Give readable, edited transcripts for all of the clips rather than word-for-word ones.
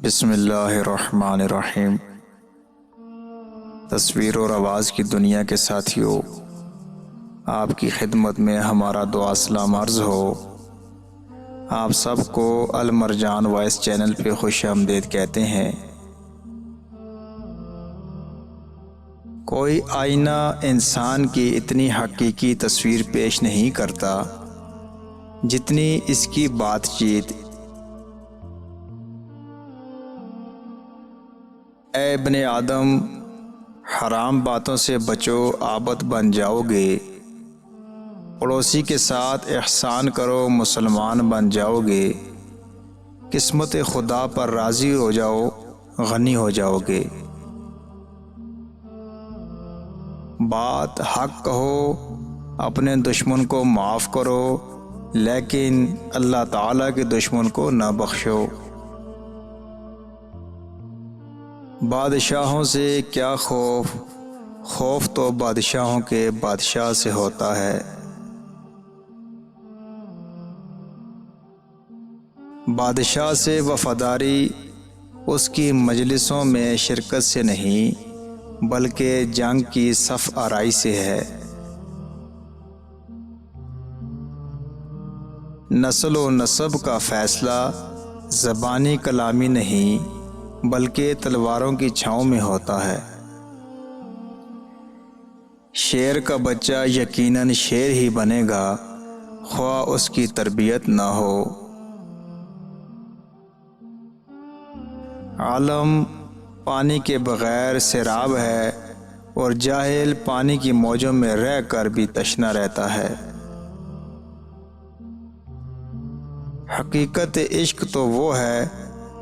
بسم اللہ الرحمن الرحیم۔ تصویر اور آواز کی دنیا کے ساتھیوں، آپ کی خدمت میں ہمارا دعا سلام عرض ہو۔ آپ سب کو المرجان وائس چینل پہ خوش آمدید کہتے ہیں۔ کوئی آئینہ انسان کی اتنی حقیقی تصویر پیش نہیں کرتا جتنی اس کی بات چیت۔ اے ابن آدم، حرام باتوں سے بچو، عابد بن جاؤ گے۔ پڑوسی کے ساتھ احسان کرو، مسلمان بن جاؤ گے۔ قسمت خدا پر راضی ہو جاؤ، غنی ہو جاؤ گے۔ بات حق کہو، اپنے دشمن کو معاف کرو، لیکن اللہ تعالیٰ کے دشمن کو نہ بخشو۔ بادشاہوں سے کیا خوف، خوف تو بادشاہوں کے بادشاہ سے ہوتا ہے۔ بادشاہ سے وفاداری اس کی مجلسوں میں شرکت سے نہیں بلکہ جنگ کی صف آرائی سے ہے۔ نسل و نسب کا فیصلہ زبانی کلامی نہیں بلکہ تلواروں کی چھاؤں میں ہوتا ہے۔ شیر کا بچہ یقیناً شیر ہی بنے گا، خواہ اس کی تربیت نہ ہو۔ عالم پانی کے بغیر سیراب ہے، اور جاہل پانی کی موجوں میں رہ کر بھی تشنا رہتا ہے۔ حقیقت عشق تو وہ ہے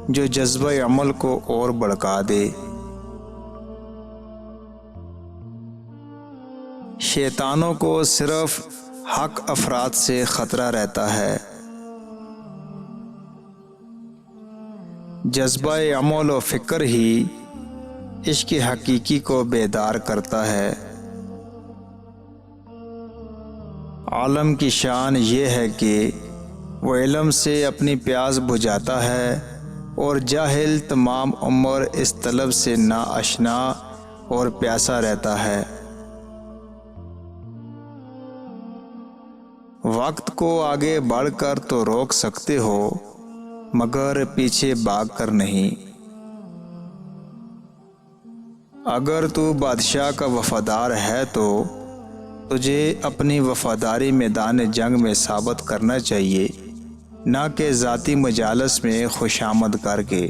جو جذبہ عمل کو اور بڑھا دے۔ شیطانوں کو صرف حق افراد سے خطرہ رہتا ہے۔ جذبہ عمل و فکر ہی عشق حقیقی کو بیدار کرتا ہے۔ عالم کی شان یہ ہے کہ وہ علم سے اپنی پیاس بجھاتا ہے، اور جاہل تمام عمر اس طلب سے ناآشنا اور پیاسا رہتا ہے۔ وقت کو آگے بڑھ کر تو روک سکتے ہو، مگر پیچھے بھاگ کر نہیں۔ اگر تو بادشاہ کا وفادار ہے تو تجھے اپنی وفاداری میدان جنگ میں ثابت کرنا چاہیے، نہ کہ ذاتی مجالس میں خوش آمد کر کے۔